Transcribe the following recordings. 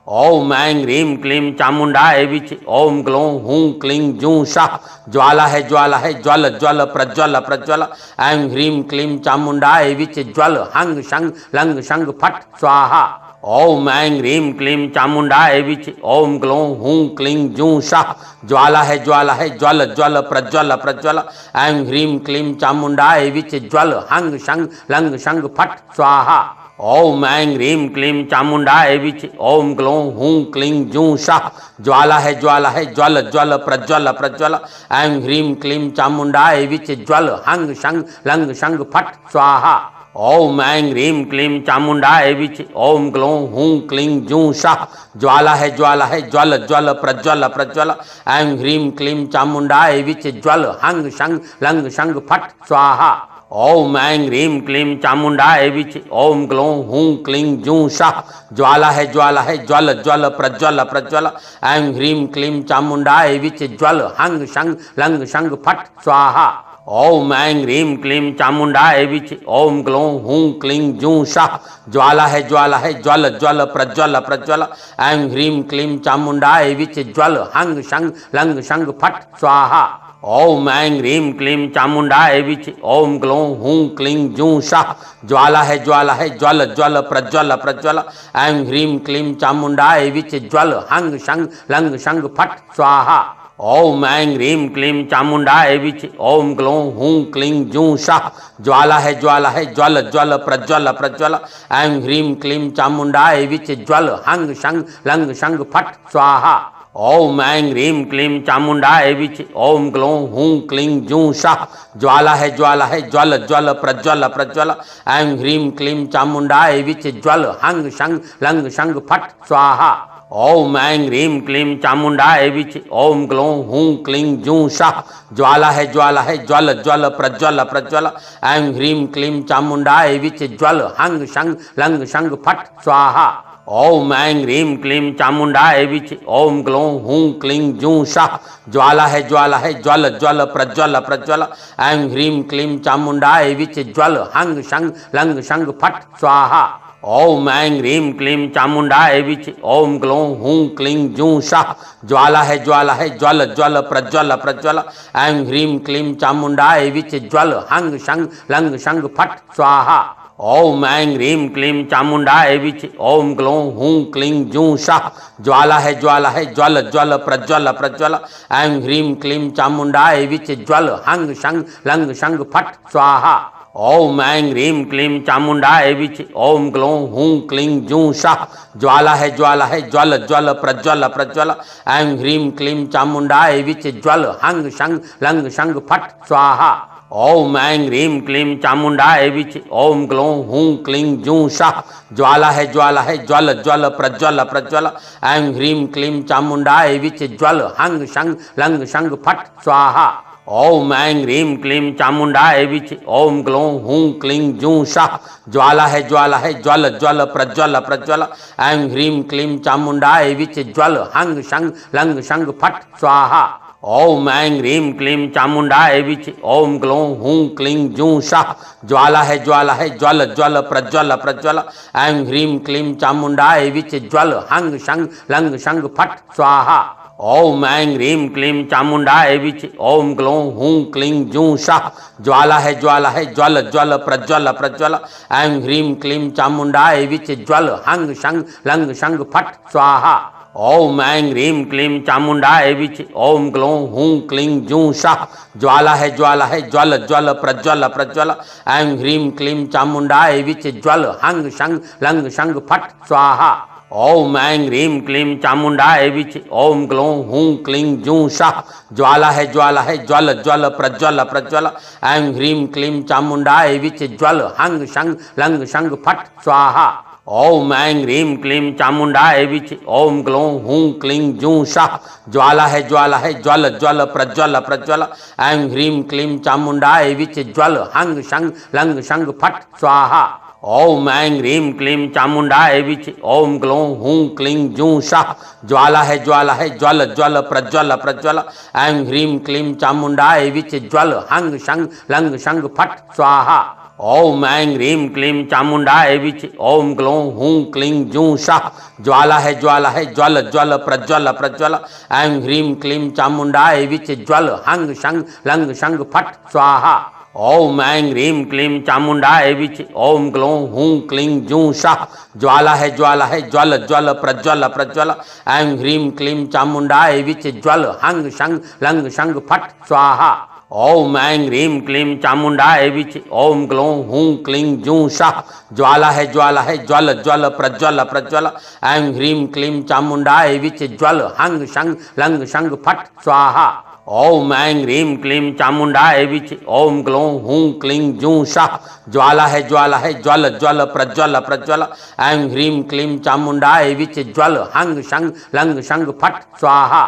ओम ऐं ह्रीं क्लीं चामुंडाय विच। ओम ग्लौं हूं क्लीं जूं शाह। ज्वाला है ज्वल ज्वल प्रज्वल प्रज्वल। ऐं ह्रीं क्लीं चामुंडाय विच ज्वल हंग शंग लंग शंग फट स्वाहा। ओम ऐं ह्रीं क्लीं चामुंडाय विच। ओम ग्लौं हूं क्लीं जूं शाह। ज्वाला है ज्वल ज्वल प्रज्वल प्रज्वल। ऐं ह्रीं क्लीं चामुंडाय विच ज्वल हंग शंग लंग शंग फट स्वाहा। ओम ऐं ह्रीं क्लीं चामुंडाय विच। ओम ग्लौं हूं क्लीं जूं शाह। ज्वाला है ज्वल ज्वल प्रज्वल प्रज्वल। ऐं ह्रीं क्लीं चामुंडाय विच ज्वल हंग शंग लंग शंग फट स्वाहा। ओम ऐं ह्रीं क्लीं चामुंडाय विच। ओम ग्लौं हूं क्लीं जूं शाह। ज्वाला है ज्वल ज्वल प्रज्वल प्रज्वल। ऐं ह्रीं क्लीं चामुंडाय विच ज्वल हंग शंग लंग शंग फट स्वाहा। ओम ऐं ह्रीं क्लीं चामुंडाय विच। ओम ग्लौं हूं क्लीं जूं शाह। ज्वाला है ज्वल ज्वल प्रज्वल प्रज्वल। ऐं ह्रीं क्लीं चामुंडाय विच ज्वल हंग शंग लंग शंग फट स्वाहा। ओम ऐं ह्रीं क्लीं चामुंडाय विच। ओम ग्लौं हूं क्लीं जूं शाह। ज्वाला है ज्वल ज्वल प्रज्वल प्रज्वल। ऐं ह्रीं क्लीं चामुंडाय विच ज्वल हंग शंग लंग शंग फट स्वाहा। ओम ऐं ह्रीं क्लीं चामुंडाय विच। ओम ग्लौं हूं क्लीं जूं शाह। ज्वाला है ज्वल ज्वल प्रज्वल प्रज्वल। ऐं ह्रीं क्लीं चामुंडाय विच ज्वल हंग शंग लंग शंग फट स्वाहा। ओम ऐं ह्रीं क्लीं चामुंडाय विच। ओम ग्लौं हूं क्लीं जूं शाह। ज्वाला है ज्वल ज्वल प्रज्वल प्रज्वल। ऐं ह्रीं क्लीं चामुंडाय विच ज्वल हंग शंग लंग शंग फट स्वाहा। ओम ऐं ह्रीं क्लीं चामुंडाय विच। ओम ग्लौं हूं क्लीं जूं शाह। ज्वाला है ज्वल ज्वल प्रज्वल प्रज्वल। ऐं ह्रीं क्लीं चामुंडाय विच ज्वल हंग शंग लंग शंग फट स्वाहा। ओम ऐं ह्रीं क्लीं चामुंडाय विच। ओम ग्लौं हूं क्लीं जूं शाह। ज्वाला है ज्वल ज्वल प्रज्वल प्रज्वल। ऐं ह्रीं क्लीं चामुंडाय विच ज्वल हंग शंग लंग शंग फट स्वाहा। ओम ऐं ह्रीं क्लीं चामुंडाय विच। ओम ग्लौं हूं क्लीं जूं शाह। ज्वाला है ज्वल ज्वल प्रज्वल प्रज्वल। ऐं ह्रीं क्लीं चामुंडाय विच ज्वल हंग शंग लंग शंग फट स्वाहा। ओम ऐं ह्रीं क्लीं चामुंडाय विच। ओम ग्लौं हूं क्लीं जूं शाह। ज्वाला है ज्वल ज्वल प्रज्वल प्रज्वल। ऐं ह्रीं क्लीं चामुंडाय विच ज्वल हंग शंग लंग शंग फट स्वाहा। ओम ऐं ह्रीं क्लीं चामुंडाय विच। ओम ग्लौं हूं क्लीं जूं शाह। ज्वाला है ज्वल ज्वल प्रज्वल प्रज्वल। ऐं ह्रीं क्लीं चामुंडाय विच ज्वल हंग शंग लंग शंग फट स्वाहा। ओम ऐं ह्रीं क्लीं चामुंडाय विच। ओम ग्लौं हूं क्लीं जूं शाह। ज्वाला है ज्वल ज्वल प्रज्वल प्रज्वल। ऐं ह्रीं क्लीं चामुंडाय विच ज्वल हंग शंग लंग शंग फट स्वाहा। ओम ऐं ह्रीं क्लीं चामुंडाय विच। ओम ग्लौं हूं क्लीं जूं शाह। ज्वाला है ज्वल ज्वल प्रज्वल प्रज्वल। ऐं ह्रीं क्लीं चामुंडाय विच ज्वल हंग शंग लंग शंग फट स्वाहा। ओम ऐं ह्रीं क्लीं चामुंडाय विच। ओम ग्लौं हूं क्लीं जूं शाह। ज्वाला है ज्वल ज्वल प्रज्वल प्रज्वल। ऐं ह्रीं क्लीं चामुंडाय विच ज्वल हंग शंग लंग शंग फट स्वाहा। ओम ऐं ह्रीं क्लीं चामुंडाय विच। ओम ग्लौं हूं क्लीं जूं शाह। ज्वाला है ज्वल ज्वल प्रज्वल प्रज्वल। ऐं ह्रीं क्लीं चामुंडाय विच ज्वल हंग शंग लंग शंग फट स्वाहा। ओम ऐं ह्रीं क्लीं चामुंडाय विच। ओम ग्लौं हूं क्लीं जूं शाह। ज्वाला है ज्वल ज्वल प्रज्वल प्रज्वल। ऐं ह्रीं क्लीं चामुंडाय विच ज्वल हंग शंग लंग शंग फट स्वाहा। ओम ऐं ह्रीं क्लीं चामुंडाय विच। ओम ग्लौं हूं क्लीं जूं शाह। ज्वाला है ज्वल ज्वल प्रज्वल प्रज्वल। ऐं ह्रीं क्लीं चामुंडाय विच ज्वल हंग शंग लंग शंग फट स्वाहा। ओम ऐं ह्रीं क्लीं चामुंडाय विच। ओम ग्लौं हूं क्लीं जूं शाह। ज्वाला है ज्वल ज्वल प्रज्वल प्रज्वल। ऐं ह्रीं क्लीं चामुंडाय विच ज्वल हंग शंग लंग शंग फट स्वाहा। ओम ऐं ह्रीं क्लीं चामुंडाय विच। ओम ग्लौं हूं क्लीं जूं शाह। ज्वाला है ज्वल ज्वल प्रज्वल प्रज्वल। ऐं ह्रीं क्लीं चामुंडाय विच ज्वल हंग शंग लंग शंग फट स्वाहा। ओम ऐं ह्रीं क्लीं चामुंडाय विच। ओम ग्लौं हूं क्लीं जूं शाह। ज्वाला है ज्वल ज्वल प्रज्वल प्रज्वल। ऐं ह्रीं क्लीं चामुंडाय विच ज्वल हंग शंग लंग शंग फट स्वाहा। ओम ऐं ह्रीं क्लीं चामुंडाय विच ओम ग्लौं हूं क्लीं जूं शाह ज्वाला है ज्वल ज्वल प्रज्वल प्रज्वल ऐं ह्रीं क्लीं चामुंडाय विच ज्वल हंग शंग लंग शंग फट स्वाहा। ओम ऐं ह्रीं क्लीं चामुंडाय विच ओम ग्लौं हूं क्लीं जूं शाह ज्वाला है ज्वल ज्वल प्रज्वल प्रज्वल ऐं ह्रीं क्लीं चामुंडाय विच ज्वल हंग शंग लंग शंग फट स्वाहा। ओम ऐं ह्रीं क्लीं चामुंडाय विच ओम ग्लौं हूं क्लीं जूं शाह ज्वाला है ज्वल ज्वल प्रज्वल प्रज्वल ऐं ह्रीं क्लीं चामुंडाय विच ज्वल हंग शंग लंग शंग फट स्वाहा। ओम ऐं ह्रीं क्लीं चामुंडाय विच ओम ग्लौं हूं क्लीं जूं शाह ज्वाला है ज्वल ज्वल प्रज्वल प्रज्वल ऐं ह्रीं क्लीं चामुंडाय विच ज्वल हंग शंग लंग शंग फट स्वाहा।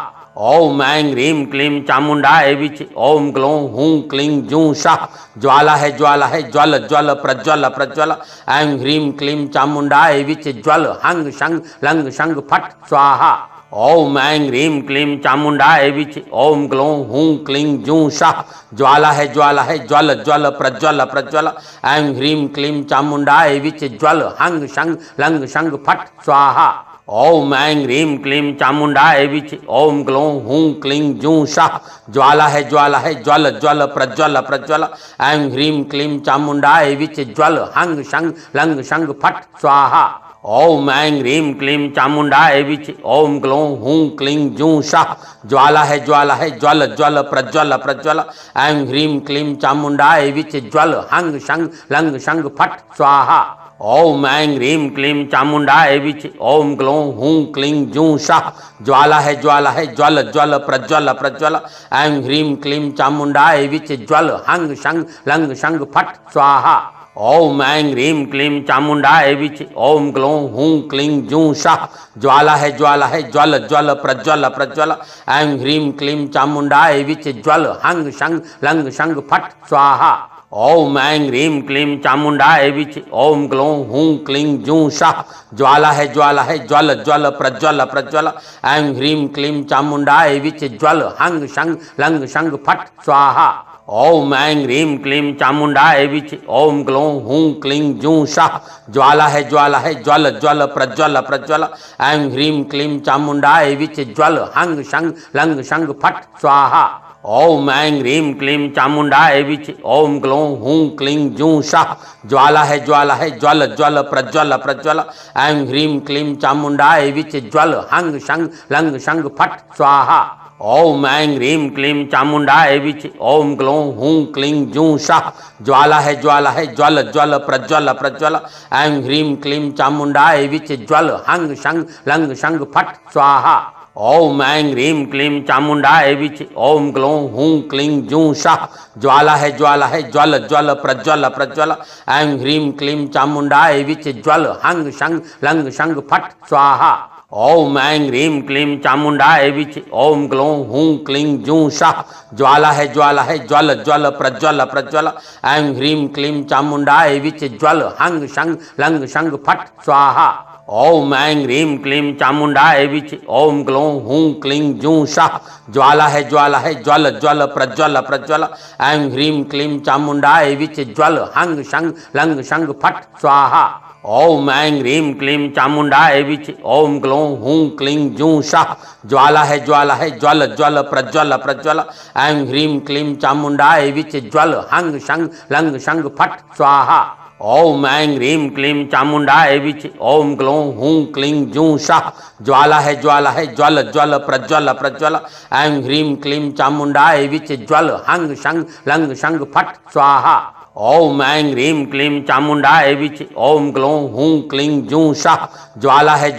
ओम ऐं ह्रीं क्लीं चामुंडाय विच ओम ग्लौं हूं क्लीं जूं शाह ज्वाला है ज्वल ज्वल प्रज्वल प्रज्वल ऐं ह्रीं क्लीं चामुंडाय विच ज्वल हंग शंग लंग शंग फट स्वाहा। ओम ऐं ह्रीं क्लीं चामुंडाय विच ओम ग्लौं हूं क्लीं जूं शाह ज्वाला है ज्वल ज्वल प्रज्वल प्रज्वल ऐं ह्रीं क्लीं चामुंडाय विच ज्वल हंग शंग लंग शंग फट स्वाहा। ओम ऐं ह्रीं क्लीं चामुंडाय विच ओम ग्लौं हूं क्लीं जूं शाह ज्वाला है ज्वल ज्वल प्रज्वल प्रज्वल ऐं ह्रीं क्लीं चामुंडाय विच ज्वल हंग शंग लंग शंग फट स्वाहा। ओम ऐं ह्रीं क्लीं चामुंडाय विच ओम ग्लौं हूं क्लीं जूं शाह ज्वाला है ज्वल ज्वल प्रज्वल प्रज्वल ऐं ह्रीं क्लीं चामुंडाय विच ज्वल हंग शंग लंग शंग फट स्वाहा। ओम ऐं ह्रीं क्लीं चामुंडाय विच ओम ग्लौं हूं क्लीं जूं शाह ज्वाला है ज्वल ज्वल प्रज्वल प्रज्वल ऐं ह्रीं क्लीं चामुंडाय विच ज्वल हंग शंग लंग शंग फट स्वाहा। ओम ऐं ह्रीं क्लीं चामुंडाय विच ओम ग्लौं हूं क्लीं जूं शाह ज्वाला है ज्वल ज्वल प्रज्वल प्रज्वल ऐं ह्रीं क्लीं चामुंडाय विच ज्वल हंग शंग लंग शंग फट स्वाहा। ओम ऐं ह्रीं क्लीं चामुंडाय विच ओम ग्लौं हूं क्लीं जूं शाह ज्वाला है ज्वल ज्वल प्रज्वल प्रज्वल ऐं ह्रीं क्लीं चामुंडाय विच ज्वल हंग शंग लंग शंग फट स्वाहा। ओम ऐं ह्रीं क्लीं चामुंडाय विच ओम ग्लौं हूं क्लीं जूं शाह ज्वाला है ज्वल ज्वल प्रज्वल प्रज्वल ऐं ह्रीं क्लीं चामुंडाय विच ज्वल हंग शंग लंग शंग फट स्वाहा। ओम ऐं ह्रीं क्लीं चामुंडाय विच ओम ग्लौं हूं क्लीं जूं शाह ज्वाला है ज्वल ज्वल प्रज्वल प्रज्वल ऐं ह्रीं क्लीं चामुंडाय विच ज्वल हंग शंग लंग शंग फट स्वाहा। ओम ऐं ह्रीं क्लीं चामुंडाय विच ओम ग्लौं हूं क्लीं जूं शाह ज्वाला है ज्वल ज्वल प्रज्वल प्रज्वल ऐं ह्रीं क्लीं चामुंडाय विच ज्वल हंग शंग लंग शंग फट स्वाहा। ओम ऐं ह्रीं क्लीं चामुंडाय विच ओम ग्लौं हूं क्लीं जूं शाह ज्वाला है ज्वल ज्वल प्रज्वल प्रज्वल ऐं ह्रीं क्लीं चामुंडाय विच ज्वल हंग शंग लंग शंग फट स्वाहा। ओम ऐं ह्रीं क्लीं चामुंडाय विच ओम ग्लौं हूं क्लीं जूं शाह ज्वाला है ज्वल ज्वल प्रज्वल प्रज्वल ऐं ह्रीं क्लीं चामुंडाय विच ज्वल हंग शंग लंग शंग फट स्वाहा। ओम ऐं ह्रीं क्लीं चामुंडाय विच ओम ग्लौं हूं क्लीं जूं शाह ज्वाला है ज्वल ज्वल प्रज्वल प्रज्वल ऐं ह्रीं क्लीं चामुंडाय विच ज्वल हंग शंग लंग शंग फट स्वाहा। ओम ऐं ह्रीं क्लीं चामुंडाय विच ओम ग्लौं हूं क्लीं जूं शाह ज्वाला है ज्वल ज्वल प्रज्वल प्रज्वल ऐं ह्रीं क्लीं चामुंडाय विच ज्वल हंग शंग लंग शंग फट स्वाहा। ओम ऐं ह्रीं क्लीं चामुंडाय विच ओम ग्लौं हूं क्लीं जूं शाह ज्वाला है ज्वल ज्वल प्रज्वल प्रज्वल ऐं ह्रीं क्लीं चामुंडाय विच ज्वल हंग शंग लंग शंग फट स्वाहा। ओम ऐं ह्रीं क्लीं चामुंडाय विच ओम ग्लौं हूं क्लीं जूं शाह ज्वाला है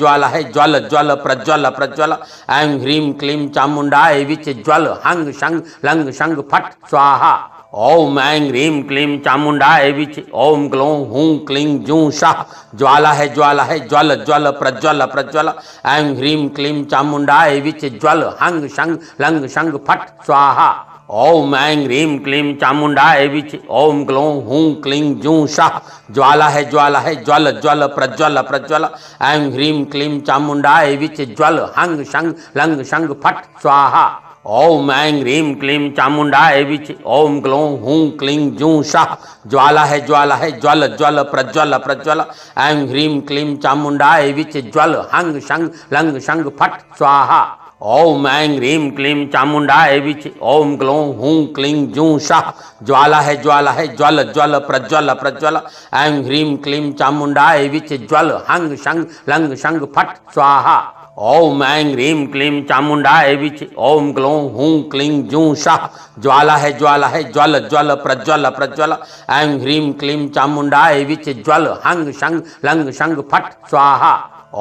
ज्वल ज्वल प्रज्वल प्रज्वल ऐं ह्रीं क्लीं चामुंडाय विच ज्वल हंग शंग लंग शंग फट स्वाहा। ओम ऐं ह्रीं क्लीं चामुंडाय विच ओम ग्लौं हूं क्लीं जूं शाह ज्वाला है ज्वल ज्वल प्रज्वल प्रज्वल ऐं ह्रीं क्लीं चामुंडाय विच ज्वल हंग शंग लंग शंग फट स्वाहा। ओम ऐं ह्रीं क्लीं चामुंडाय विच ओम ग्लौं हूं क्लीं जूं शाह ज्वाला है ज्वल ज्वल प्रज्वल प्रज्वल ऐं ह्रीं क्लीं चामुंडाय विच ज्वल हंग शंग लंग शंग फट स्वाहा। ओम ऐं ह्रीं क्लीं चामुंडाय विच ओम ग्लौं हूं क्लीं जूं शाह ज्वाला है ज्वल ज्वल प्रज्वल प्रज्वल ऐं ह्रीं क्लीं चामुंडाय विच ज्वल हंग शंग लंग शंग फट स्वाहा ओम ऐं ह्रीं क्लीं चामुंडाय विच ओम ग्लौं हूं क्लीं जूं शाह ज्वाला है ज्वल ज्वल प्रज्वल प्रज्वल ऐं ह्रीं क्लीं चामुंडाय विच ज्वल हंग शंग लंग शंग फट स्वाहा ओम ऐं ह्रीं क्लीं चामुंडाय विच ओम ग्लौं हूं क्लीं जूं शाह ज्वाला है ज्वल ज्वल प्रज्वल प्रज्वल ऐं ह्रीं क्लीं चामुंडाय विच ज्वल हंग शंग लंग शंग फट स्वाहा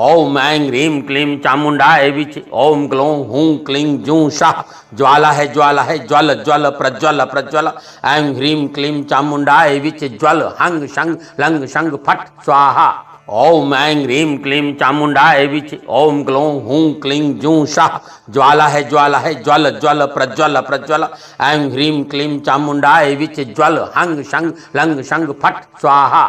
ओम ऐं ह्रीं क्लीं चामुंडाय विच ओम ग्लौं हूं क्लीं जूं शाह ज्वाला है ज्वल ज्वल प्रज्वल प्रज्वल ऐं ह्रीं क्लीं चामुंडाय विच ज्वल हंग शंग लंग शंग फट स्वाहा ओम ऐं ह्रीं क्लीं चामुंडाय विच ओम ग्लौं हूं क्लीं जूं शाह ज्वाला है ज्वल ज्वल प्रज्वल प्रज्वल ऐं ह्रीं क्लीं चामुंडाय विच ज्वल हंग शंग लंग शंग फट स्वाहा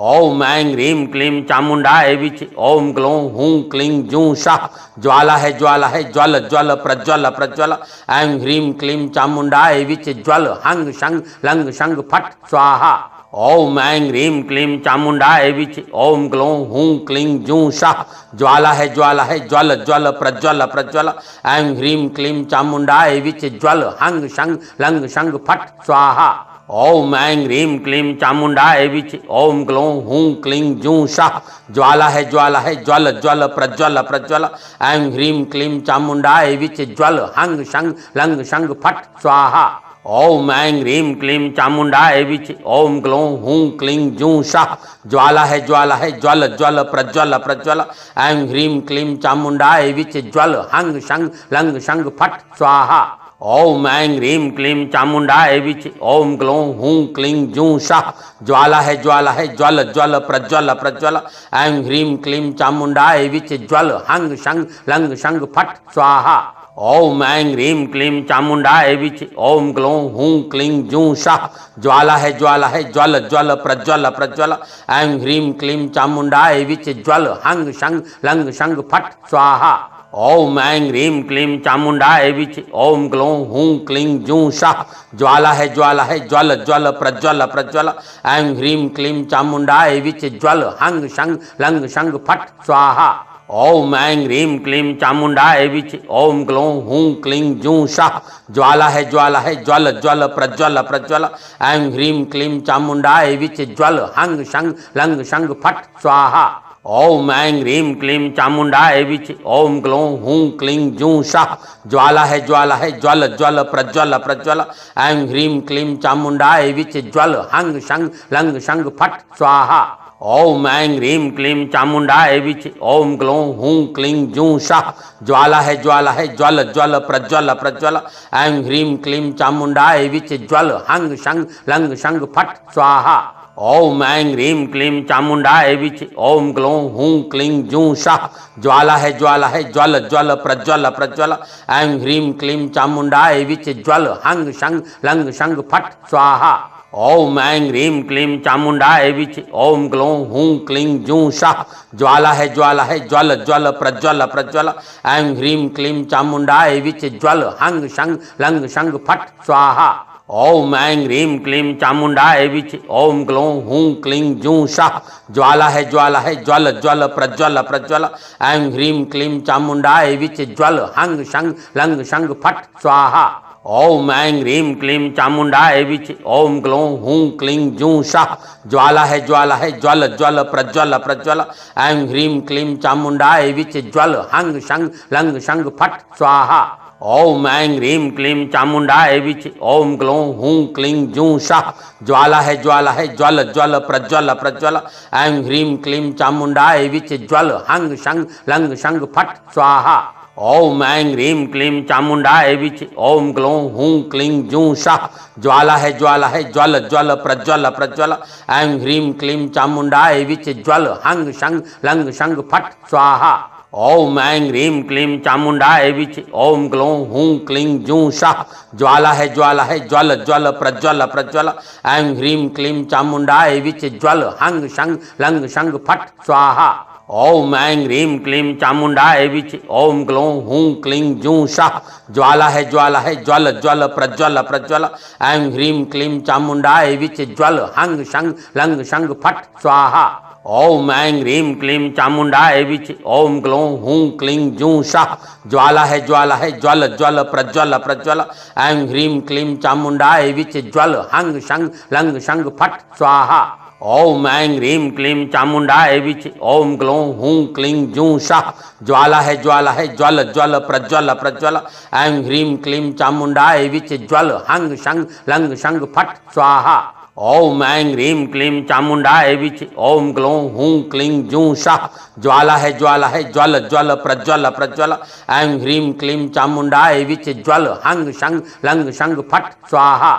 ओम ऐं ह्रीं क्लीं चामुंडाय विच ओम ग्लौं हूं क्लीं जूं शाह ज्वाला है ज्वल ज्वल प्रज्वल प्रज्वल ऐं ह्रीं क्लीं चामुंडाय विच ज्वल हंग शंग लंग शंग फट स्वाहा ओम ऐं ह्रीं क्लीं चामुंडाय विच ओम ग्लौं हूं क्लीं जूं शाह ज्वाला है ज्वल ज्वल प्रज्वल प्रज्वल ऐं ह्रीं क्लीं चामुंडाय विच ज्वल हंग शंग लंग शंग फट स्वाहा ओम ऐं ह्रीं क्लीं चामुंडाय विच ओम ग्लौं हूं क्लीं जूं शाह ज्वाला है ज्वल ज्वल प्रज्वल प्रज्वल ऐं ह्रीं क्लीं चामुंडाय विच ज्वल हंग शंग लंग शंग फट स्वाहा ओम ऐं ह्रीं क्लीं चामुंडाय विच ओम ग्लौं हूं क्लीं जूं शाह ज्वाला है ज्वल ज्वल प्रज्वल प्रज्वल ऐं ह्रीं क्लीं चामुंडाय विच ज्वल हंग शंग लंग शंग फट स्वाहा ओम ऐं ह्रीं क्लीं चामुंडाय विच ओम ग्लौं हूं क्लीं जूं शाह ज्वाला है ज्वल ज्वल प्रज्वल प्रज्वल ऐं ह्रीं क्लीं चामुंडाय विच ज्वल हंग शंग लंग शंग फट स्वाहा ओम ऐं ह्रीं क्लीं चामुंडाय विच ओम ग्लौं हूं क्लीं जूं शाह ज्वाला है ज्वल ज्वल प्रज्वल प्रज्वल ऐं ह्रीं क्लीं चामुंडाय विच ज्वल हंग शंग लंग शंग फट स्वाहा ओम ऐं ह्रीं क्लीं चामुंडाय विच ओम ग्लौं हूं क्लीं जूं शाह ज्वाला है ज्वल ज्वल प्रज्वल प्रज्वल ऐं ह्रीं क्लीं चामुंडाय विच ज्वल हंग शंग लंग शंग फट स्वाहा ओम ऐं ह्रीं क्लीं चामुंडाय विच ओम ग्लौं हूं क्लीं जूं शाह ज्वाला है ज्वल ज्वल प्रज्वल प्रज्वल ऐं ह्रीं क्लीं चामुंडाय विच ज्वल हंग शंग लंग शंग फट स्वाहा ओम ऐं ह्रीं क्लीं चामुंडाय विच ओम ग्लौं हूं क्लीं जूं शाह ज्वाला है ज्वल ज्वल प्रज्वल प्रज्वल ऐं ह्रीं क्लीं चामुंडाय विच ज्वल हंग शंग लंग शंग फट स्वाहा ओम ऐं ह्रीं क्लीं चामुंडाय विच ओम ग्लौं हूं क्लीं जूं शाह ज्वाला है ज्वल ज्वल प्रज्वल प्रज्वल ऐं ह्रीं क्लीं चामुंडाय विच ज्वल हंग शंग लंग शंग फट स्वाहा ओम ऐं ह्रीं क्लीं चामुंडाय विच ओम ग्लौं हूं क्लीं जूं शाह ज्वाला है ज्वल ज्वल प्रज्वल प्रज्वल ऐं ह्रीं क्लीं चामुंडाय विच ज्वल हंग शंग लंग शंग फट स्वाहा ओम ऐं ह्रीं क्लीं चामुंडाय विच ओम ग्लौं हूं क्लीं जूं शाह ज्वाला है ज्वल ज्वल प्रज्वल प्रज्वल ऐं ह्रीं क्लीं चामुंडाय विच ज्वल हंग शंग लंग शंग फट स्वाहा ओम ऐं ह्रीं क्लीं चामुंडाय विच ओम ग्लौं हूं क्लीं जूं शाह ज्वाला है ज्वल ज्वल प्रज्वल प्रज्वल ऐं ह्रीं क्लीं चामुंडाय विच ज्वल हंग शंग लंग शंग फट स्वाहा ओम ऐं ह्रीं क्लीं चामुंडाय विच ओम ग्लौं हूं क्लीं जूं शाह ज्वाला है ज्वल ज्वल प्रज्वल प्रज्वल ऐं ह्रीं क्लीं चामुंडाय विच ज्वल हंग शंग लंग शंग फट स्वाहा ओम ऐं ह्रीं क्लीं चामुंडाय विच ओम ग्लौं हूं क्लीं जूं शाह ज्वाला है ज्वल ज्वल प्रज्वल प्रज्वल ऐं ह्रीं क्लीं चामुंडाय विच ज्वल हंग शंग लंग शंग फट स्वाहा ओम ऐं ह्रीं क्लीं चामुंडाय विच ओम ग्लौं हूं क्लीं जूं शाह ज्वाला है ज्वल ज्वल प्रज्वल प्रज्वल ऐं ह्रीं क्लीं चामुंडाय विच ज्वल हंग शंग लंग शंग फट स्वाहा ओम ऐं ह्रीं क्लीं चामुंडाय विच ओम ग्लौं हूं क्लीं जूं शाह ज्वाला है ज्वल ज्वल प्रज्वल प्रज्वल ऐं ह्रीं क्लीं चामुंडाय विच ज्वल हंग शंग लंग शंग फट स्वाहा ओम ऐं ह्रीं क्लीं चामुंडाय विच ओम ग्लौं हूं क्लीं जूं शाह ज्वाला है ज्वल ज्वल प्रज्वल प्रज्वल ऐं ह्रीं क्लीं चामुंडाय विच ज्वल हंग शंग लंग शंग फट स्वाहा ओम ऐं ह्रीं क्लीं चामुंडाय विच ओम ग्लौं हूं क्लीं जूं शाह ज्वाला है ज्वल ज्वल प्रज्वल प्रज्वल ऐं ह्रीं क्लीं चामुंडाय विच ज्वल हंग शंग लंग शंग फट स्वाहा ओम ऐं ह्रीं क्लीं चामुंडाय विच ओम ग्लौं हूं क्लीं जूं शाह ज्वाला है ज्वल ज्वल प्रज्वल प्रज्वल ऐं ह्रीं क्लीं चामुंडाय विच ज्वल हंग शंग लंग शंग फट स्वाहा ओम ऐं ह्रीं क्लीं चामुंडाय विच ओम ग्लौं हूं क्लीं जूं शाह ज्वाला है ज्वल ज्वल प्रज्वल प्रज्वल ऐं ह्रीं क्लीं चामुंडाय विच ज्वल हंग शंग लंग शंग फट स्वाहा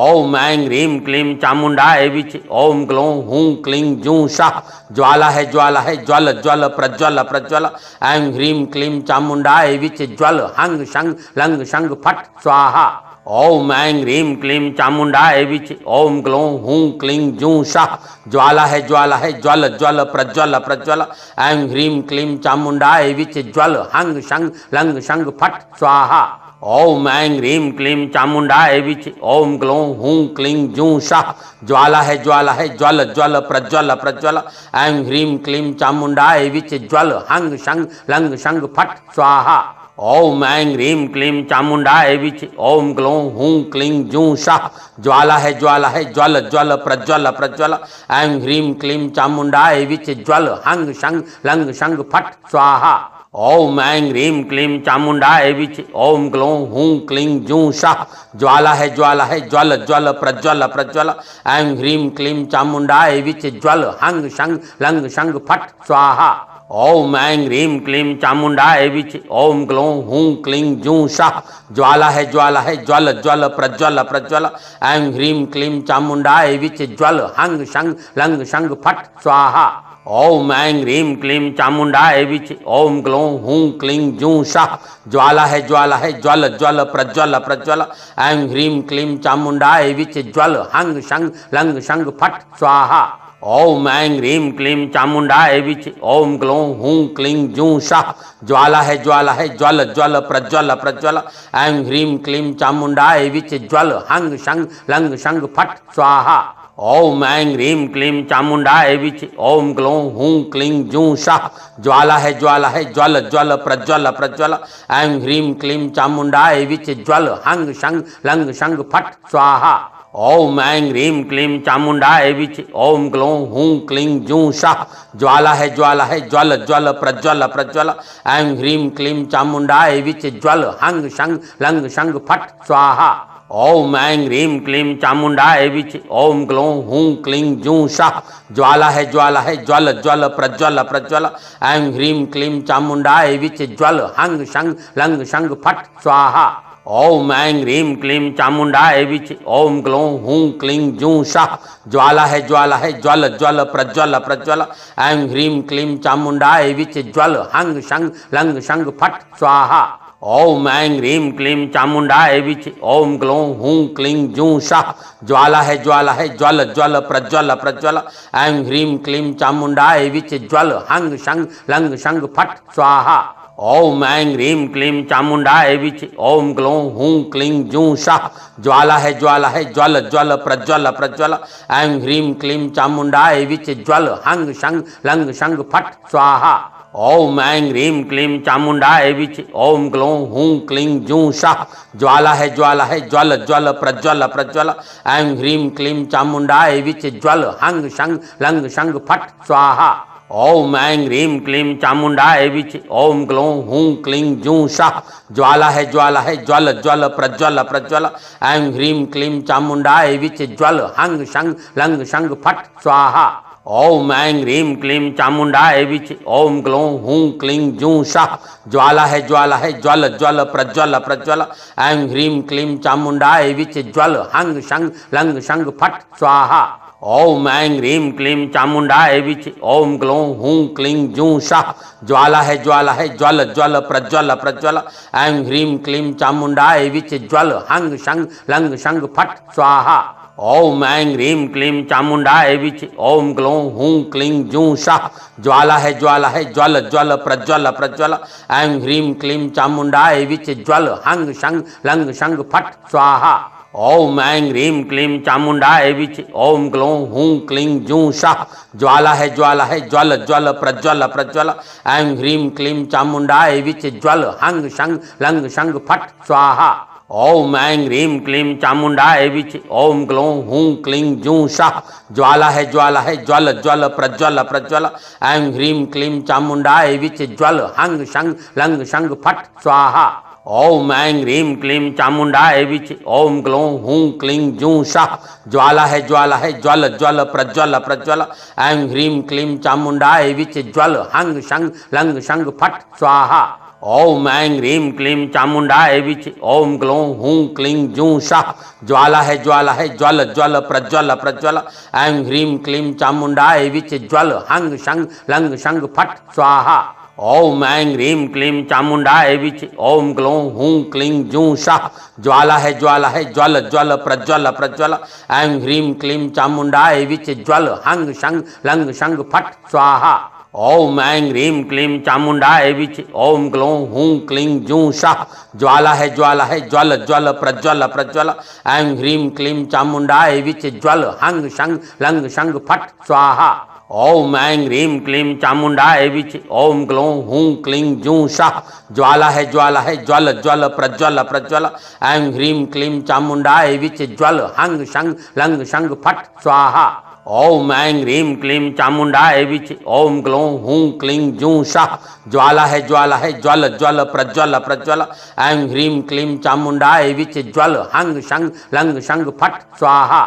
ओम ऐं ह्रीं क्लीं चामुंडाय विच ओम ग्लौं हूं क्लीं जूं शाह ज्वाला है ज्वल ज्वल प्रज्वल प्रज्वल ऐं ह्रीं क्लीं चामुंडाय विच ज्वल हंग शंग लंग शंग फट स्वाहा ओम ऐं ह्रीं क्लीं चामुंडाय विच ओम ग्लौं हूं क्लीं जूं शाह ज्वाला है ज्वल ज्वल प्रज्वल प्रज्वल ऐं ह्रीं क्लीं चामुंडाय विच ज्वल हंग शंग लंग शंग फट स्वाहा ओम ऐं ह्रीं क्लीं चामुंडाय विच ओम ग्लौं हूं क्लीं जूं शाह ज्वाला है ज्वल ज्वल प्रज्वल प्रज्वल ऐं ह्रीं क्लीं चामुंडाय विच ज्वल हंग शंग लंग शंग फट स्वाहा ओम ऐं ह्रीं क्लीं चामुंडाय विच ओम ग्लौं हूं क्लीं जूं शाह ज्वाला है ज्वल ज्वल प्रज्वल प्रज्वल ऐं ह्रीं क्लीं चामुंडाय विच ज्वल हंग शंग लंग शंग फट स्वाहा ओम ऐं ह्रीं क्लीं चामुंडाय विच ओम ग्लौं हूं क्लीं जूं शाह ज्वाला है ज्वल ज्वल प्रज्वल प्रज्वल ऐं ह्रीं क्लीं चामुंडाय विच ज्वल हंग शंग लंग शंग फट स्वाहा ओम ऐं ह्रीं क्लीं चामुंडाय विच ओम ग्लौं हूं क्लीं जूं शाह ज्वाला है ज्वल ज्वल प्रज्वल प्रज्वल ऐं ह्रीं क्लीं चामुंडाय विच ज्वल हंग शंग लंग शंग फट स्वाहा ओम ऐं ह्रीं क्लीं चामुंडाय विच ओम ग्लौं हूं क्लीं जूं शाह ज्वाला है ज्वल ज्वल प्रज्वल प्रज्वल ऐं ह्रीं क्लीं चामुंडाय विच ज्वल हंग शंग लंग शंग फट स्वाहा ओम ऐं ह्रीं क्लीं चामुंडाय विच ओम ग्लौं हूं क्लीं जूं शाह ज्वाला है ज्वल ज्वल प्रज्वल प्रज्वल ऐं ह्रीं क्लीं चामुंडाय विच ज्वल हंग शंग लंग शंग फट स्वाहा ओम ऐं ह्रीं क्लीं चामुंडाय विच ओम ग्लौं हूं क्लीं जूं शाह ज्वाला है ज्वल ज्वल प्रज्वल प्रज्वल ऐं ह्रीं क्लीं चामुंडाय विच ज्वल हंग शंग लंग शंग फट स्वाहा ओम ऐं ह्रीं क्लीं चामुंडाय विच ओम ग्लौं हूं क्लीं जूं शाह ज्वाला है ज्वल ज्वल प्रज्वल प्रज्वल ऐं ह्रीं क्लीं चामुंडाय विच ज्वल हंग शंग लंग शंग फट स्वाहा ओम ऐं ह्रीं क्लीं चामुंडाय विच ओम ग्लौं हूं क्लीं जूं शाह ज्वाला है ज्वल ज्वल प्रज्वल प्रज्वल ऐं ह्रीं क्लीं चामुंडाय विच ज्वल हंग शंग लंग शंग फट स्वाहा ओम ऐं ह्रीं क्लीं चामुंडाय विच ओम ग्लौं हूं क्लीं जूं शाह ज्वाला है ज्वल ज्वल प्रज्वल प्रज्वल ऐं ह्रीं क्लीं चामुंडाय विच ज्वल हंग शंग लंग शंग फट स्वाहा ओम ऐं ह्रीं क्लीं चामुंडाय विच ओम ग्लौं हूं क्लीं जूं शाह ज्वाला है ज्वल ज्वल प्रज्वल प्रज्वल ऐं ह्रीं क्लीं चामुंडाय विच ज्वल हंग शंग लंग शंग फट स्वाहा ओम ऐं ह्रीं क्लीं चामुंडाय विच ओम ग्लौं हूं क्लीं जूं शाह ज्वाला है ज्वल ज्वल प्रज्वल प्रज्वल ऐं ह्रीं क्लीं चामुंडाय विच ज्वल हंग शंग लंग शंग फट स्वाहा ओम ऐं ह्रीं क्लीं चामुंडाय विच ओम ग्लौं हूं क्लीं जूं शाह ज्वाला है ज्वल ज्वल प्रज्वल प्रज्वल ऐं ह्रीं क्लीं चामुंडाय विच ज्वल हंग शंग लंग शंग फट स्वाहा ओम ऐं ह्रीं क्लीं चामुंडाय विच ओम ग्लौं हूं क्लीं जूं शाह ज्वाला है ज्वल ज्वल प्रज्वल प्रज्वल ऐं ह्रीं क्लीं चामुंडाय विच ज्वल हंग शंग लंग शंग फट स्वाहा ओम ऐं ह्रीं क्लीं चामुंडाय विच ओम ग्लौं हूं क्लीं जूं शाह ज्वाला है ज्वल ज्वल प्रज्वल प्रज्वल ऐं ह्रीं क्लीं चामुंडाय विच ज्वल हंग शंग लंग शंग फट स्वाहा ओम ऐं ह्रीं क्लीं चामुंडाय विच ओम ग्लौं हूं क्लीं जूं शाह ज्वाला है ज्वल ज्वल प्रज्वल प्रज्वल ऐं ह्रीं क्लीं चामुंडाय विच ज्वल हंग शंग लंग शंग फट स्वाहा ओम ऐं ह्रीं क्लीं चामुंडाय विच ओम ग्लौं हूं क्लीं जूं शाह ज्वाला है ज्वल ज्वल प्रज्वल प्रज्वल ऐं ह्रीं क्लीं चामुंडाय विच ज्वल हंग शंग लंग शंग फट स्वाहा। ओम ऐं ह्रीं क्लीं चामुंडाय विच ओम ग्लौं हूं क्लीं जूं शाह ज्वाला है ज्वल ज्वल प्रज्वल प्रज्वल ऐं ह्रीं क्लीं चामुंडाय विच ज्वल हंग शंग लंग शंग फट स्वाहा। ओम ऐं ह्रीं क्लीं चामुंडाय विच ओम ग्लौं हूं क्लीं जूं शाह ज्वाला है ज्वल ज्वल प्रज्वल प्रज्वल ऐं ह्रीं क्लीं चामुंडाय विच ज्वल हंग शंग लंग शंग फट स्वाहा। ओम ऐं ह्रीं क्लीं चामुंडाय विच ओम ग्लौं हूं क्लीं जूं शाह ज्वाला है ज्वल ज्वल प्रज्वल प्रज्वल ऐं ह्रीं क्लीं चामुंडाय विच ज्वल हंग शंग लंग शंग फट स्वाहा। ओम ऐं ह्रीं क्लीं चामुंडाय विच ओम ग्लौं हूं क्लीं जूं शाह ज्वाला है ज्वल ज्वल प्रज्वल प्रज्वल ऐं ह्रीं क्लीं चामुंडाय विच ज्वल हंग शंग लंग शंग फट स्वाहा। ओम ऐं ह्रीं क्लीं चामुंडाय विच ओम ग्लौं हूं क्लीं जूं शाह ज्वाला है ज्वल ज्वल प्रज्वल प्रज्वल ऐं ह्रीं क्लीं चामुंडाय विच ज्वल हंग शंग लंग शंग फट स्वाहा। ओम ऐं ह्रीं क्लीं चामुंडाय विच ओम ग्लौं हूं क्लीं जूं शाह ज्वाला है ज्वल ज्वल प्रज्वल प्रज्वल ऐं ह्रीं क्लीं चामुंडाय विच ज्वल हंग शंग लंग शंग फट स्वाहा। ओम ऐं ह्रीं क्लीं चामुंडाय विच ओम ग्लौं हूं क्लीं जूं शाह ज्वाला है ज्वल ज्वल प्रज्वल प्रज्वल ऐं ह्रीं क्लीं चामुंडाय विच ज्वल हंग शंग लंग शंग फट स्वाहा। ओम ऐं ह्रीं क्लीं चामुंडाय विच ओम ग्लौं हूं क्लीं जूं शाह ज्वाला है ज्वल ज्वल प्रज्वल प्रज्वल ऐं ह्रीं क्लीं चामुंडाय विच ज्वल हंग शंग लंग शंग फट स्वाहा।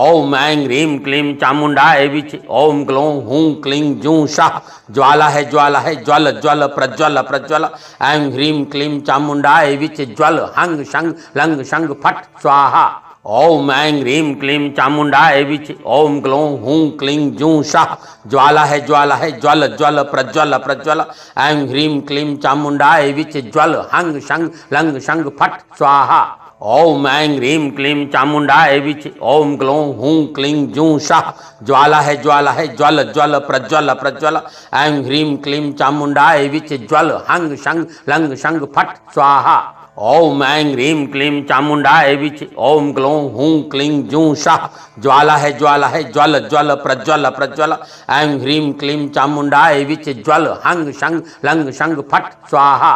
ओम ऐं ह्रीं क्लीं चामुंडाय विच ओम ग्लौं हूं क्लीं जूं शाह ज्वाला है ज्वल ज्वल प्रज्वल प्रज्वल ऐं ह्रीं क्लीं चामुंडाय विच ज्वल हंग शंग लंग शंग फट स्वाहा। ओम ऐं ह्रीं क्लीं चामुंडाय विच ओम ग्लौं हूं क्लीं जूं शाह ज्वाला है ज्वल ज्वल प्रज्वल प्रज्वल ऐं ह्रीं क्लीं चामुंडाय विच ज्वल हंग शंग लंग शंग फट स्वाहा। ओम ऐं ह्रीं क्लीं चामुंडाय विच ओम ग्लौं हूं क्लीं जूं शाह ज्वाला है ज्वल ज्वल प्रज्वल प्रज्वल ऐं ह्रीं क्लीं चामुंडाय विच ज्वल हंग शंग लंग शंग फट स्वाहा। ओम ऐं ह्रीं क्लीं चामुंडाय विच ओम ग्लौं हूं क्लीं जूं शाह ज्वाला है ज्वल ज्वल प्रज्वल प्रज्वल ऐं ह्रीं क्लीं चामुंडाय विच ज्वल हंग शंग लंग शंग फट स्वाहा।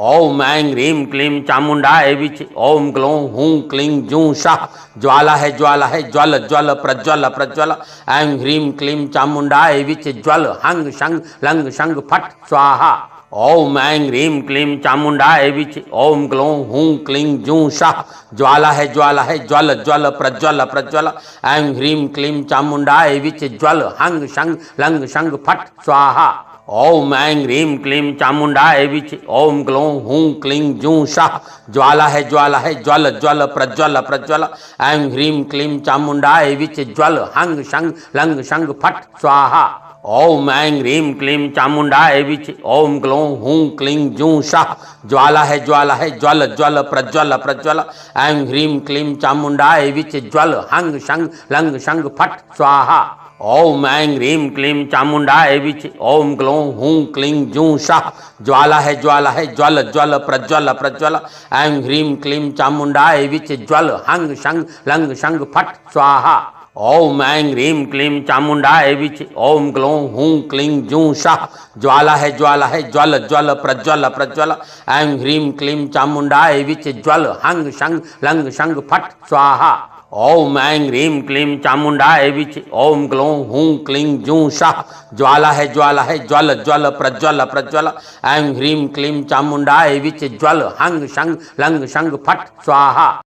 ओम ऐं ह्रीं क्लीं चामुंडाय विच ओम ग्लौं हूं क्लीं जूं शाह ज्वाला है ज्वल ज्वल प्रज्वल प्रज्वल ऐं ह्रीं क्लीं चामुंडाय विच ज्वल हंग शंग लंग शंग फट स्वाहा। ओम ऐं ह्रीं क्लीं चामुंडाय विच ओम ग्लौं हूं क्लीं जूं शाह ज्वाला है ज्वल ज्वल प्रज्वल प्रज्वल ऐं ह्रीं क्लीं चामुंडाय विच ज्वल हंग शंग लंग शंग फट स्वाहा। ओम ऐं ह्रीं क्लीं चामुंडाय विच ओम ग्लौं हूं क्लीं जूं शाह ज्वाला है ज्वल ज्वल प्रज्वल प्रज्वल ऐं ह्रीं क्लीं चामुंडाय विच ज्वल हंग शंग लंग शंग फट स्वाहा। ओम ऐं ह्रीं क्लीं चामुंडाय विच ओम ग्लौं हूं क्लीं जूं शाह ज्वाला है ज्वल ज्वल प्रज्वल प्रज्वल ऐं ह्रीं क्लीं चामुंडाय विच ज्वल हंग शंग लंग शंग फट स्वाहा। ओम ऐं ह्रीं क्लीं चामुंडाय विच ओम ग्लौं हूं क्लीं जूं शाह ज्वाला है ज्वल ज्वल प्रज्वल प्रज्वल ऐं ह्रीं क्लीं चामुंडाय विच ज्वल हंग शंग लंग शंग फट स्वाहा। ओम ऐं ह्रीं क्लीं चामुंडाय विच ओम ग्लौं हूं क्लीं जूं शाह ज्वाला है ज्वल ज्वल प्रज्वल प्रज्वल ऐं ह्रीं क्लीं चामुंडाय विच ज्वल हंग शंग लंग शंग फट स्वाहा। ओम ऐं ह्रीं क्लीं चामुंडाय विच ओम ग्लौं हूं क्लीं जूं शाह ज्वाला है ज्वल ज्वल प्रज्वल प्रज्वल ऐं ह्रीं क्लीं चामुंडाय विच ज्वल हंग शंग लंग शंग फट स्वाहा।